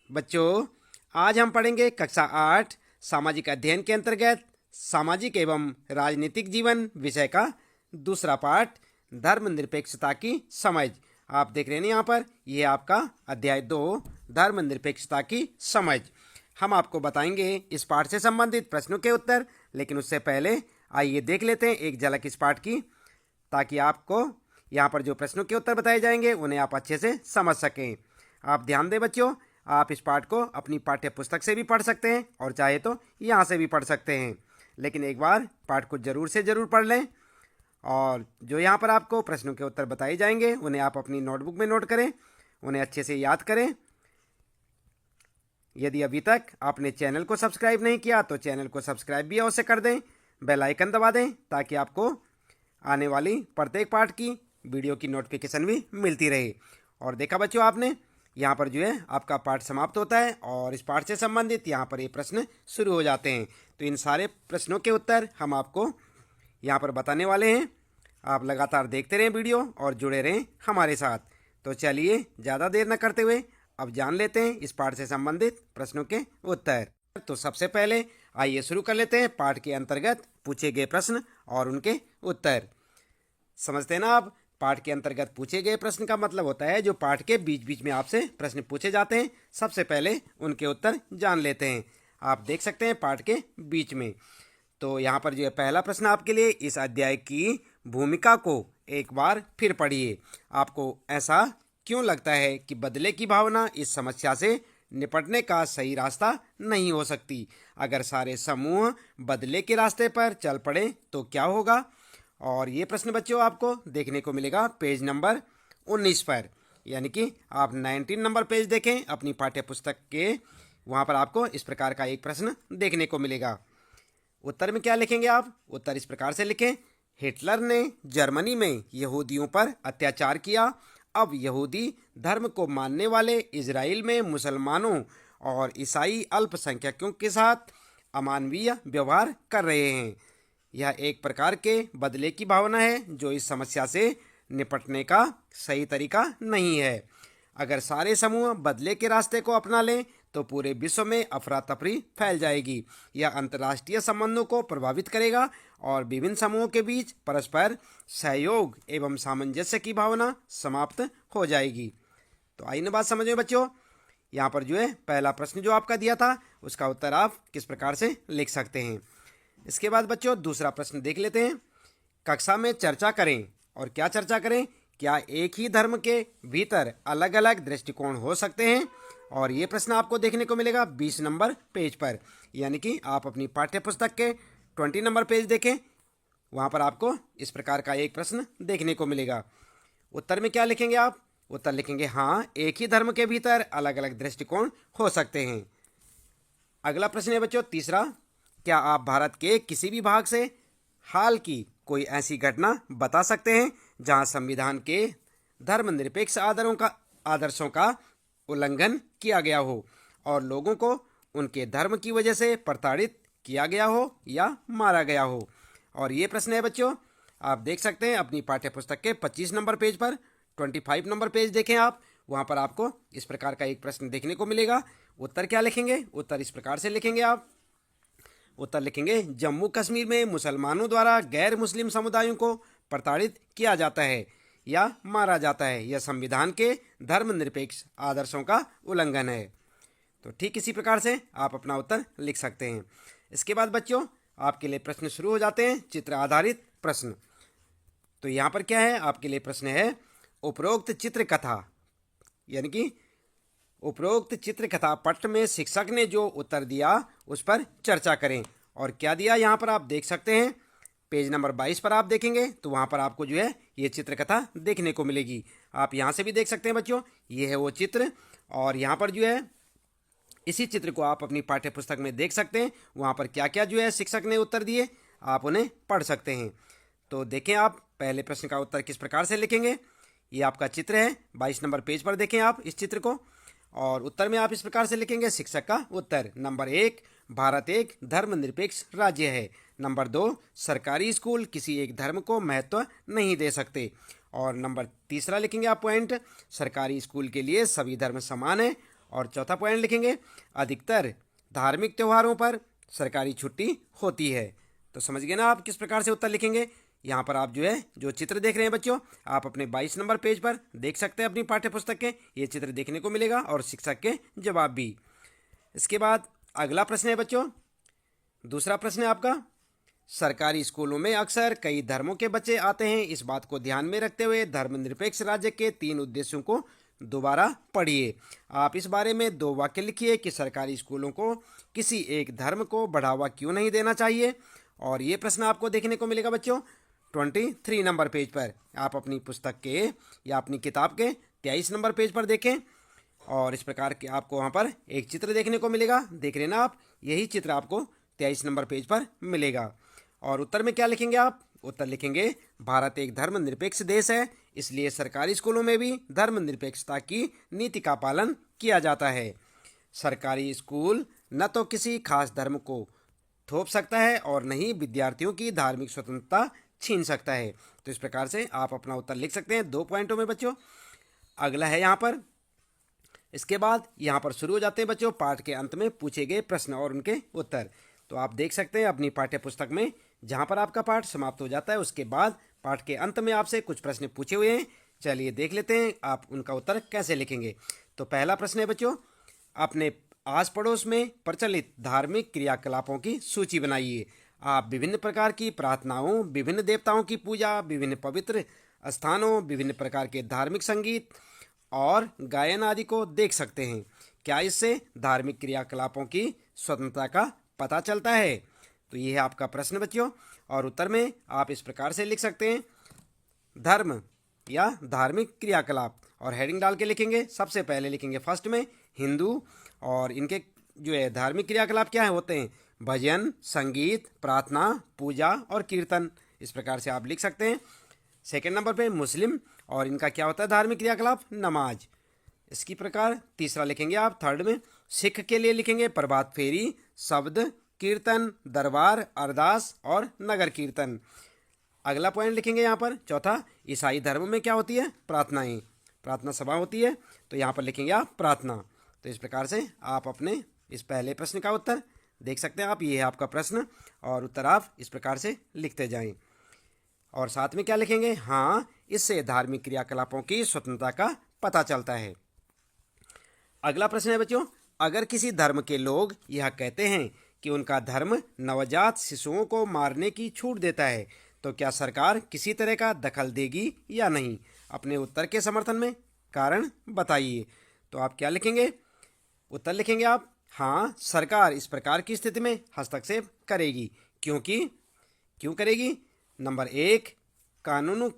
बच्चों, आज हम पढ़ेंगे कक्षा 8 सामाजिक अध्ययन के अंतर्गत सामाजिक एवं राजनीतिक जीवन विषय का दूसरा पाठ धर्मनिरपेक्षता की समझ। आप देख रहे हैं यहाँ पर, यह आपका अध्याय 2 धर्मनिरपेक्षता की समझ। हम आपको बताएंगे इस पाठ से संबंधित प्रश्नों के उत्तर, लेकिन उससे पहले आइए देख लेते हैं एक झलक इस पाठ की, ताकि आपको यहाँ पर जो प्रश्नों के उत्तर बताए जाएंगे उन्हें आप अच्छे से समझ सकें। आप ध्यान दें बच्चों, आप इस पाठ को अपनी पाठ्य पुस्तक से भी पढ़ सकते हैं और चाहे तो यहाँ से भी पढ़ सकते हैं, लेकिन एक बार पाठ को जरूर से ज़रूर पढ़ लें। और जो यहाँ पर आपको प्रश्नों के उत्तर बताए जाएंगे उन्हें आप अपनी नोटबुक में नोट करें, उन्हें अच्छे से याद करें। यदि अभी तक आपने चैनल को सब्सक्राइब नहीं किया तो चैनल को सब्सक्राइब भी अवश्य कर दें, बेल आइकन दबा दें, ताकि आपको आने वाली प्रत्येक पाठ की वीडियो की नोटिफिकेशन भी मिलती रहे। और देखा बच्चों आपने, यहाँ पर जो है आपका पाठ समाप्त होता है और इस पाठ से संबंधित यहाँ पर ये प्रश्न शुरू हो जाते हैं। तो इन सारे प्रश्नों के उत्तर हम आपको यहाँ पर बताने वाले हैं। आप लगातार देखते रहें वीडियो और जुड़े रहें हमारे साथ। तो चलिए ज़्यादा देर न करते हुए अब जान लेते हैं इस पाठ से संबंधित प्रश्नों के उत्तर। तो सबसे पहले आइए शुरू कर लेते हैं पाठ के अंतर्गत पूछे गए प्रश्न और उनके उत्तर। समझते हैं ना आप, पाठ के अंतर्गत पूछे गए प्रश्न का मतलब होता है जो पाठ के बीच बीच में आपसे प्रश्न पूछे जाते हैं, सबसे पहले उनके उत्तर जान लेते हैं। आप देख सकते हैं पाठ के बीच में। तो यहाँ पर जो है पहला प्रश्न आपके लिए, इस अध्याय की भूमिका को एक बार फिर पढ़िए। आपको ऐसा क्यों लगता है कि बदले की भावना इस समस्या से निपटने का सही रास्ता नहीं हो सकती? अगर सारे समूह बदले के रास्ते पर चल पड़े तो क्या होगा? और ये प्रश्न बच्चों आपको देखने को मिलेगा पेज नंबर 19 पर, यानी कि आप 19 नंबर पेज देखें अपनी पाठ्य पुस्तक के, वहाँ पर आपको इस प्रकार का एक प्रश्न देखने को मिलेगा। उत्तर में क्या लिखेंगे आप? उत्तर इस प्रकार से लिखें, हिटलर ने जर्मनी में यहूदियों पर अत्याचार किया। अब यहूदी धर्म को मानने वाले इजराइल में मुसलमानों और ईसाई अल्पसंख्यकों के साथ अमानवीय व्यवहार कर रहे हैं। यह एक प्रकार के बदले की भावना है जो इस समस्या से निपटने का सही तरीका नहीं है। अगर सारे समूह बदले के रास्ते को अपना लें तो पूरे विश्व में अफरा तफरी फैल जाएगी। यह अंतर्राष्ट्रीय संबंधों को प्रभावित करेगा और विभिन्न समूहों के बीच परस्पर सहयोग एवं सामंजस्य की भावना समाप्त हो जाएगी। तो आइए बात समझ में बच्चों, यहाँ पर जो है पहला प्रश्न जो आपका दिया था उसका उत्तर आप किस प्रकार से लिख सकते हैं। इसके बाद बच्चों दूसरा प्रश्न देख लेते हैं। कक्षा में चर्चा करें। और क्या चर्चा करें? क्या एक ही धर्म के भीतर अलग अलग दृष्टिकोण हो सकते हैं? और ये प्रश्न आपको देखने को मिलेगा 20 नंबर पेज पर, यानी कि आप अपनी पाठ्य पुस्तक के 20 नंबर पेज देखें, वहाँ पर आपको इस प्रकार का एक प्रश्न देखने को मिलेगा। उत्तर में क्या लिखेंगे आप? उत्तर लिखेंगे हाँ, एक ही धर्म के भीतर अलग अलग दृष्टिकोण हो सकते हैं। अगला प्रश्न है बच्चों तीसरा, क्या आप भारत के किसी भी भाग से हाल की कोई ऐसी घटना बता सकते हैं जहां संविधान के धर्मनिरपेक्ष आदर्शों का उल्लंघन किया गया हो और लोगों को उनके धर्म की वजह से प्रताड़ित किया गया हो या मारा गया हो? और ये प्रश्न है बच्चों, आप देख सकते हैं अपनी पाठ्य पुस्तक के 25 नंबर पेज पर, 25 नंबर पेज देखें आप, वहाँ पर आपको इस प्रकार का एक प्रश्न देखने को मिलेगा। उत्तर क्या लिखेंगे? उत्तर इस प्रकार से लिखेंगे आप। उत्तर लिखेंगे, जम्मू कश्मीर में मुसलमानों द्वारा गैर मुस्लिम समुदायों को प्रताड़ित किया जाता है या मारा जाता है। यह संविधान के धर्मनिरपेक्ष आदर्शों का उल्लंघन है। तो ठीक इसी प्रकार से आप अपना उत्तर लिख सकते हैं। इसके बाद बच्चों आपके लिए प्रश्न शुरू हो जाते हैं, चित्र आधारित प्रश्न। तो यहाँ पर क्या है आपके लिए प्रश्न है, उपरोक्त चित्र कथा, यानी कि उपरोक्त चित्र कथा पट में शिक्षक ने जो उत्तर दिया उस पर चर्चा करें। और क्या दिया यहाँ पर आप देख सकते हैं, पेज नंबर 22 पर आप देखेंगे तो वहाँ पर आपको जो है ये चित्रकथा देखने को मिलेगी। आप यहाँ से भी देख सकते हैं बच्चों, ये है वो चित्र। और यहाँ पर जो है इसी चित्र को आप अपनी पाठ्य पुस्तक में देख सकते हैं, वहाँ पर क्या क्या जो है शिक्षक ने उत्तर दिए आप उन्हें पढ़ सकते हैं। तो देखें आप पहले प्रश्न का उत्तर किस प्रकार से लिखेंगे। ये आपका चित्र है, 22 नंबर पेज पर देखें आप इस चित्र को। और उत्तर में आप इस प्रकार से लिखेंगे शिक्षक का उत्तर। नंबर 1, भारत एक धर्मनिरपेक्ष राज्य है। नंबर 2, सरकारी स्कूल किसी एक धर्म को महत्व नहीं दे सकते। और नंबर तीसरा लिखेंगे आप पॉइंट, सरकारी स्कूल के लिए सभी धर्म समान है और चौथा पॉइंट लिखेंगे अधिकतर धार्मिक त्योहारों पर सरकारी छुट्टी होती है। तो समझ गए ना आप किस प्रकार से उत्तर लिखेंगे। यहाँ पर आप जो चित्र देख रहे हैं बच्चों, आप अपने 22 नंबर पेज पर देख सकते हैं अपनी पाठ्य पुस्तक के, ये चित्र देखने को मिलेगा और शिक्षक के जवाब भी। इसके बाद अगला प्रश्न है बच्चों, दूसरा प्रश्न है आपका, सरकारी स्कूलों में अक्सर कई धर्मों के बच्चे आते हैं। इस बात को ध्यान में रखते हुए धर्मनिरपेक्ष राज्य के 3 उद्देश्यों को दोबारा पढ़िए। आप इस बारे में 2 वाक्य लिखिए कि सरकारी स्कूलों को किसी एक धर्म को बढ़ावा क्यों नहीं देना चाहिए। और ये प्रश्न आपको देखने को मिलेगा बच्चों 23 नंबर पेज पर। आप अपनी पुस्तक के या अपनी किताब के 23 नंबर पेज पर देखें और इस प्रकार के आपको वहाँ पर एक चित्र देखने को मिलेगा, देख रहे ना आप, यही चित्र आपको 23 नंबर पेज पर मिलेगा। और उत्तर में क्या लिखेंगे आप, उत्तर लिखेंगे भारत एक धर्मनिरपेक्ष देश है, इसलिए सरकारी स्कूलों में भी धर्मनिरपेक्षता की नीति का पालन किया जाता है। सरकारी स्कूल न तो किसी खास धर्म को थोप सकता है और न ही विद्यार्थियों की धार्मिक स्वतंत्रता छीन सकता है। तो इस प्रकार से आप अपना उत्तर लिख सकते हैं 2 पॉइंटों में बच्चों। अगला है यहाँ पर, इसके बाद यहाँ पर शुरू हो जाते हैं बच्चों पाठ के अंत में पूछे गए प्रश्न और उनके उत्तर। तो आप देख सकते हैं अपनी पाठ्य पुस्तक में जहाँ पर आपका पाठ समाप्त हो जाता है उसके बाद पाठ के अंत में आपसे कुछ प्रश्न पूछे हुए हैं। चलिए देख लेते हैं आप उनका उत्तर कैसे लिखेंगे। तो पहला प्रश्न है बच्चों, अपने आस पड़ोस में प्रचलित धार्मिक क्रियाकलापों की सूची बनाइए। आप विभिन्न प्रकार की प्रार्थनाओं, विभिन्न देवताओं की पूजा, विभिन्न पवित्र स्थानों, विभिन्न प्रकार के धार्मिक संगीत और गायन आदि को देख सकते हैं। क्या इससे धार्मिक क्रियाकलापों की स्वतंत्रता का पता चलता है? तो ये है आपका प्रश्न बच्चों। और उत्तर में आप इस प्रकार से लिख सकते हैं, धर्म या धार्मिक क्रियाकलाप, और हेडिंग डाल के लिखेंगे। सबसे पहले लिखेंगे फर्स्ट में हिंदू, और इनके धार्मिक क्रियाकलाप क्या है होते हैं, भजन, संगीत, प्रार्थना, पूजा और कीर्तन। इस प्रकार से आप लिख सकते हैं। सेकंड नंबर पे मुस्लिम, और इनका क्या होता है धार्मिक क्रियाकलाप, नमाज। इसकी प्रकार तीसरा लिखेंगे आप थर्ड में। सिख के लिए लिखेंगे प्रभात फेरी, शब्द कीर्तन, दरबार, अरदास और नगर कीर्तन। अगला पॉइंट लिखेंगे यहाँ पर चौथा, ईसाई धर्म में क्या होती है, प्रार्थनाएं, प्रार्थना सभा होती है। तो यहाँ पर लिखेंगे आप प्रार्थना। तो इस प्रकार से आप अपने इस पहले प्रश्न का उत्तर देख सकते हैं आप, ये है आपका प्रश्न, और उत्तर आप इस प्रकार से लिखते जाएं। और साथ में क्या लिखेंगे, हाँ, इससे धार्मिक क्रियाकलापों की स्वतंत्रता का पता चलता है। अगला प्रश्न है बच्चों, अगर किसी धर्म के लोग यह कहते हैं कि उनका धर्म नवजात शिशुओं को मारने की छूट देता है, तो क्या सरकार किसी तरह का दखल देगी या नहीं? अपने उत्तर के समर्थन में कारण बताइए। तो आप क्या लिखेंगे, उत्तर लिखेंगे आप, हाँ, सरकार इस प्रकार की स्थिति में हस्तक्षेप करेगी। क्यों करेगी? नंबर 1, कानून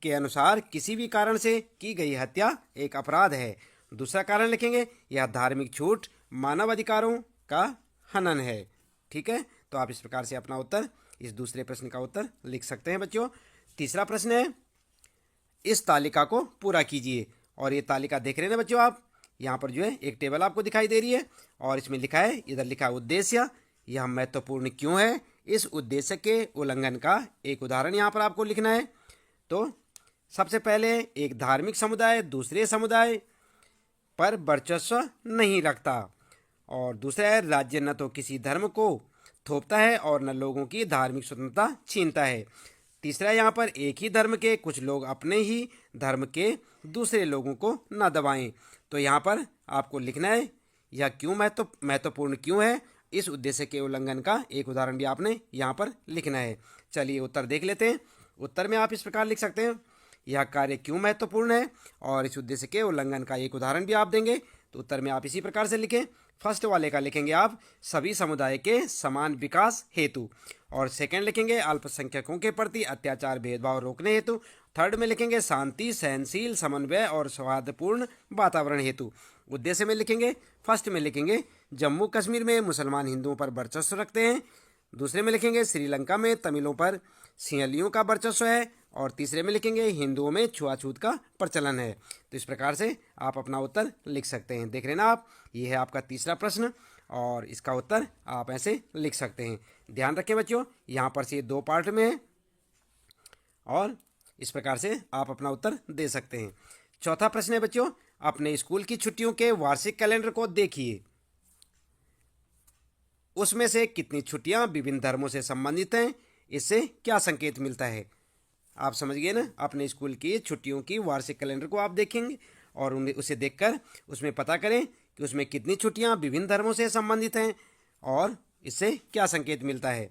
के अनुसार किसी भी कारण से की गई हत्या एक अपराध है। दूसरा कारण लिखेंगे, यह धार्मिक छूट मानव अधिकारों का हनन है। ठीक है, तो आप इस प्रकार से अपना उत्तर, इस दूसरे प्रश्न का उत्तर लिख सकते हैं बच्चों। तीसरा प्रश्न है, इस तालिका को पूरा कीजिए। और ये तालिका देख रहे हैं ना बच्चों आप, यहाँ पर एक टेबल आपको दिखाई दे रही है और इसमें लिखा है, इधर लिखा है उद्देश्य, यह महत्वपूर्ण क्यों है, इस उद्देश्य के उल्लंघन का एक उदाहरण यहाँ पर आपको लिखना है। तो सबसे पहले, एक धार्मिक समुदाय दूसरे समुदाय पर वर्चस्व नहीं रखता, और दूसरा है, राज्य न तो किसी धर्म को थोपता है और न लोगों की धार्मिक स्वतंत्रता छीनता है। तीसरा, यहाँ पर एक ही धर्म के कुछ लोग अपने ही धर्म के दूसरे लोगों को न दबाएं। तो यहाँ पर आपको लिखना है, यह क्यों महत्वपूर्ण क्यों है, इस उद्देश्य के उल्लंघन का एक उदाहरण भी आपने यहाँ पर लिखना है। चलिए उत्तर देख लेते हैं। उत्तर में आप इस प्रकार लिख सकते हैं, यह कार्य क्यों महत्वपूर्ण है और इस उद्देश्य के उल्लंघन का एक उदाहरण भी आप देंगे। तो उत्तर में आप इसी प्रकार से लिखें। फर्स्ट वाले का लिखेंगे आप, सभी समुदाय के समान विकास हेतु, और सेकंड लिखेंगे अल्पसंख्यकों के प्रति अत्याचार भेदभाव रोकने हेतु। थर्ड में लिखेंगे शांति, सहनशील, समन्वय और सौहार्दपूर्ण वातावरण हेतु। उद्देश्य में लिखेंगे, फर्स्ट में लिखेंगे जम्मू कश्मीर में मुसलमान हिंदुओं पर वर्चस्व रखते हैं। दूसरे में लिखेंगे श्रीलंका में तमिलों पर सिंहलियों का वर्चस्व है, और तीसरे में लिखेंगे हिंदुओं में छुआछूत का प्रचलन है। तो इस प्रकार से आप अपना उत्तर लिख सकते हैं। देख रहे हैं ना आप, ये है आपका तीसरा प्रश्न और इसका उत्तर आप ऐसे लिख सकते हैं। ध्यान रखें बच्चों, यहाँ पर से 2 पार्ट में है और इस प्रकार से आप अपना उत्तर दे सकते हैं। चौथा प्रश्न है बच्चों, अपने स्कूल की छुट्टियों के वार्षिक कैलेंडर को देखिए। उसमें से कितनी छुट्टियां विभिन्न धर्मों से संबंधित हैं, इससे क्या संकेत मिलता है। आप समझ गए ना। अपने स्कूल की छुट्टियों की वार्षिक कैलेंडर को आप देखेंगे और उसे देखकर उसमें पता करें कि उसमें कितनी छुट्टियां विभिन्न धर्मों से संबंधित हैं और इससे क्या संकेत मिलता है।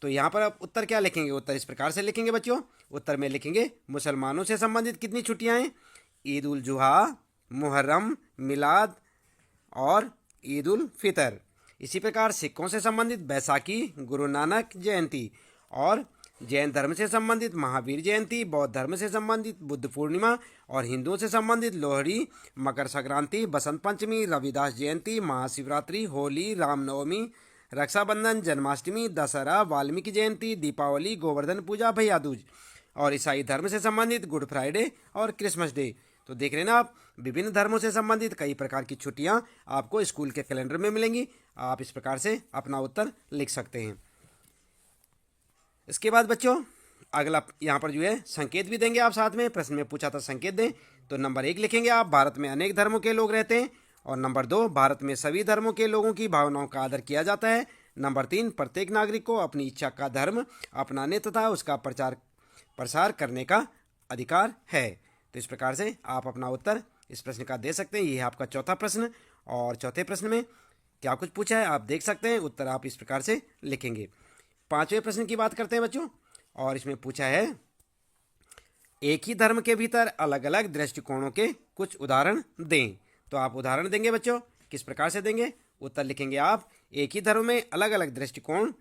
तो यहाँ पर आप उत्तर क्या लिखेंगे? उत्तर इस प्रकार से लिखेंगे बच्चों। उत्तर में लिखेंगे मुसलमानों से संबंधित कितनी छुट्टियां हैं? ईद उल जुहा, मुहर्रम, मिलाद और ईद उल फितर। इसी प्रकार सिखों से संबंधित बैसाखी, गुरु नानक जयंती और जैन धर्म से संबंधित महावीर जयंती, बौद्ध धर्म से संबंधित बुद्ध पूर्णिमा और हिंदुओं से संबंधित लोहड़ी, मकर संक्रांति, बसंत पंचमी, रविदास जयंती, महाशिवरात्रि, होली, रामनवमी, रक्षाबंधन, जन्माष्टमी, दशहरा, वाल्मीकि जयंती, दीपावली, गोवर्धन पूजा, भैया दूज और ईसाई धर्म से संबंधित गुड फ्राइडे और क्रिसमस डे। तो देख रहे ना आप, विभिन्न धर्मों से संबंधित कई प्रकार की छुट्टियां आपको स्कूल के कैलेंडर में मिलेंगी। आप इस प्रकार से अपना उत्तर लिख सकते हैं। इसके बाद बच्चों अगला यहाँ पर जो है संकेत भी देंगे आप साथ में। प्रश्न में पूछा था संकेत दें, तो नंबर 1 लिखेंगे आप, भारत में अनेक धर्मों के लोग रहते हैं। और नंबर 2, भारत में सभी धर्मों के लोगों की भावनाओं का आदर किया जाता है। नंबर 3, प्रत्येक नागरिक को अपनी इच्छा का धर्म अपनाने तथा उसका प्रसार करने का अधिकार है। तो इस प्रकार से आप अपना उत्तर इस प्रश्न का दे सकते हैं। ये है आपका चौथा प्रश्न। और चौथे प्रश्न में क्या कुछ पूछा है आप देख सकते हैं। उत्तर आप इस प्रकार से लिखेंगे। पांचवें प्रश्न की बात करते हैं बच्चों, और इसमें पूछा है एक ही धर्म के भीतर अलग अलग दृष्टिकोणों के कुछ उदाहरण दें। तो आप उदाहरण देंगे बच्चों, किस प्रकार से देंगे? उत्तर लिखेंगे आप, एक ही धर्म में अलग अलग दृष्टिकोण,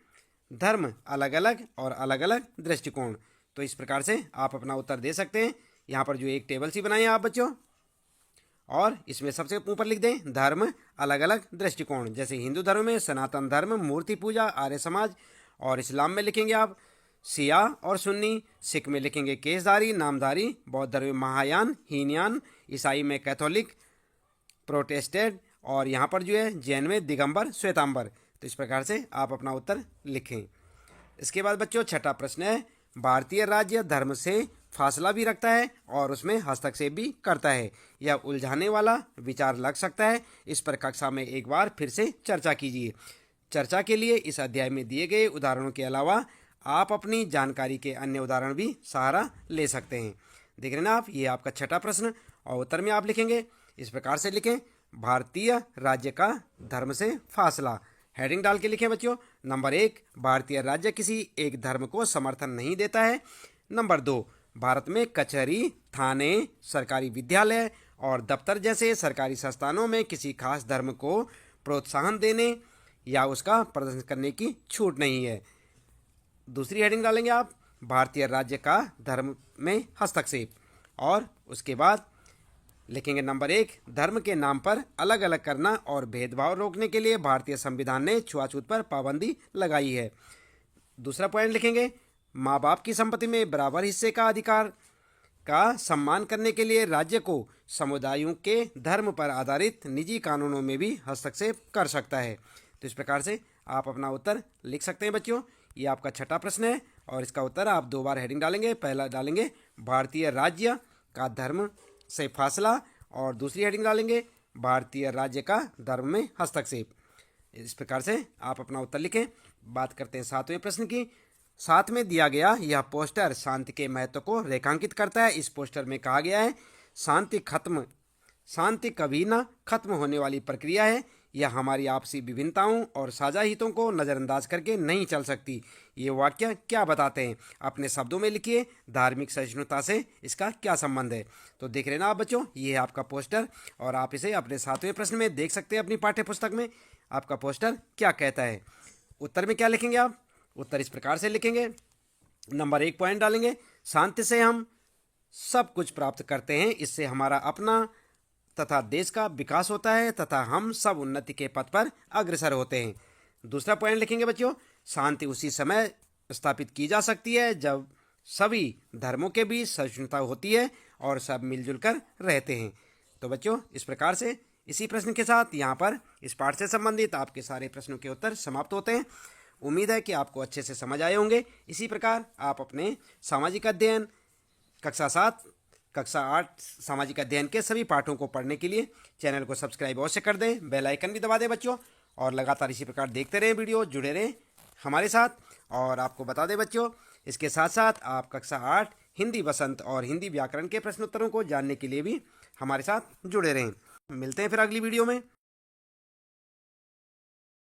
धर्म अलग अलग और अलग अलग दृष्टिकोण। तो इस प्रकार से आप अपना उत्तर दे सकते हैं। यहाँ पर जो एक टेबल सी बनाई है आप बच्चों, और इसमें सबसे ऊपर लिख दें धर्म अलग अलग दृष्टिकोण। जैसे हिंदू धर्म में सनातन धर्म, मूर्ति पूजा, आर्य समाज। और इस्लाम में लिखेंगे आप शिया और सुन्नी। सिख में लिखेंगे केसधारी, नामधारी। बौद्ध धर्म में महायान, हीनयान। ईसाई में कैथोलिक, प्रोटेस्टेंट। और यहाँ पर जो है जैन में दिगंबर, श्वेतांबर। तो इस प्रकार से आप अपना उत्तर लिखें। इसके बाद बच्चों छठा प्रश्न है, भारतीय राज्य धर्म से फासला भी रखता है और उसमें हस्तक्षेप भी करता है। यह उलझाने वाला विचार लग सकता है। इस पर कक्षा में एक बार फिर से चर्चा कीजिए। चर्चा के लिए इस अध्याय में दिए गए उदाहरणों के अलावा आप अपनी जानकारी के अन्य उदाहरण भी सहारा ले सकते हैं। देख रहे ना आप, ये आपका छठा प्रश्न। और उत्तर में आप लिखेंगे इस प्रकार से लिखें, भारतीय राज्य का धर्म से फासला। हेडिंग डाल के लिखें बच्चों। नंबर 1, भारतीय राज्य किसी एक धर्म को समर्थन नहीं देता है। नंबर 2, भारत में कचहरी, थाने, सरकारी विद्यालय और दफ्तर जैसे सरकारी संस्थानों में किसी खास धर्म को प्रोत्साहन देने या उसका प्रदर्शन करने की छूट नहीं है। दूसरी हेडिंग डालेंगे आप, भारतीय राज्य का धर्म में हस्तक्षेप। और उसके बाद लिखेंगे नंबर 1, धर्म के नाम पर अलग अलग करना और भेदभाव रोकने के लिए भारतीय संविधान ने छुआछूत पर पाबंदी लगाई है। दूसरा पॉइंट लिखेंगे, माँ बाप की संपत्ति में बराबर हिस्से का अधिकार का सम्मान करने के लिए राज्य को समुदायों के धर्म पर आधारित निजी कानूनों में भी हस्तक्षेप कर सकता है। तो इस प्रकार से आप अपना उत्तर लिख सकते हैं बच्चों। ये आपका छठा प्रश्न है और इसका उत्तर आप 2 बार हेडिंग डालेंगे। पहला डालेंगे भारतीय राज्य का धर्म से फासला और दूसरी हेडिंग डालेंगे भारतीय राज्य का धर्म में हस्तक्षेप। इस प्रकार से आप अपना उत्तर लिखें। बात करते हैं 7वें प्रश्न की। 7 में दिया गया यह पोस्टर शांति के महत्व को रेखांकित करता है। इस पोस्टर में कहा गया है शांति कभी न खत्म होने वाली प्रक्रिया है। यह हमारी आपसी विभिन्नताओं और साझा हितों को नज़रअंदाज करके नहीं चल सकती। ये वाक्य क्या बताते हैं? अपने शब्दों में लिखिए। धार्मिक सहिष्णुता से इसका क्या संबंध है? तो देख रहे ना आप बच्चों, ये है आपका पोस्टर और आप इसे अपने 7वें प्रश्न में देख सकते हैं। अपनी पाठ्य पुस्तक में आपका पोस्टर क्या कहता है। उत्तर में क्या लिखेंगे आप? उत्तर इस प्रकार से लिखेंगे। नंबर 1 पॉइंट डालेंगे, शांति से हम सब कुछ प्राप्त करते हैं। इससे हमारा अपना तथा देश का विकास होता है तथा हम सब उन्नति के पथ पर अग्रसर होते हैं। दूसरा पॉइंट लिखेंगे बच्चों, शांति उसी समय स्थापित की जा सकती है जब सभी धर्मों के बीच सहिष्णुता होती है और सब मिलजुल कर रहते हैं। तो बच्चों इस प्रकार से इसी प्रश्न के साथ यहाँ पर इस पाठ से संबंधित आपके सारे प्रश्नों के उत्तर समाप्त होते हैं। उम्मीद है कि आपको अच्छे से समझ आए होंगे। इसी प्रकार आप अपने सामाजिक अध्ययन कक्षा 7 कक्षा 8 सामाजिक अध्ययन के सभी पाठों को पढ़ने के लिए चैनल को सब्सक्राइब अवश्य कर दें, बेल आइकन भी दबा दें बच्चों, और लगातार इसी प्रकार देखते रहें वीडियो, जुड़े रहें हमारे साथ। और आपको बता दें बच्चों, इसके साथ साथ आप कक्षा 8 हिंदी वसंत और हिंदी व्याकरण के प्रश्नोत्तरों को जानने के लिए भी हमारे साथ जुड़े रहें। मिलते हैं फिर अगली वीडियो में।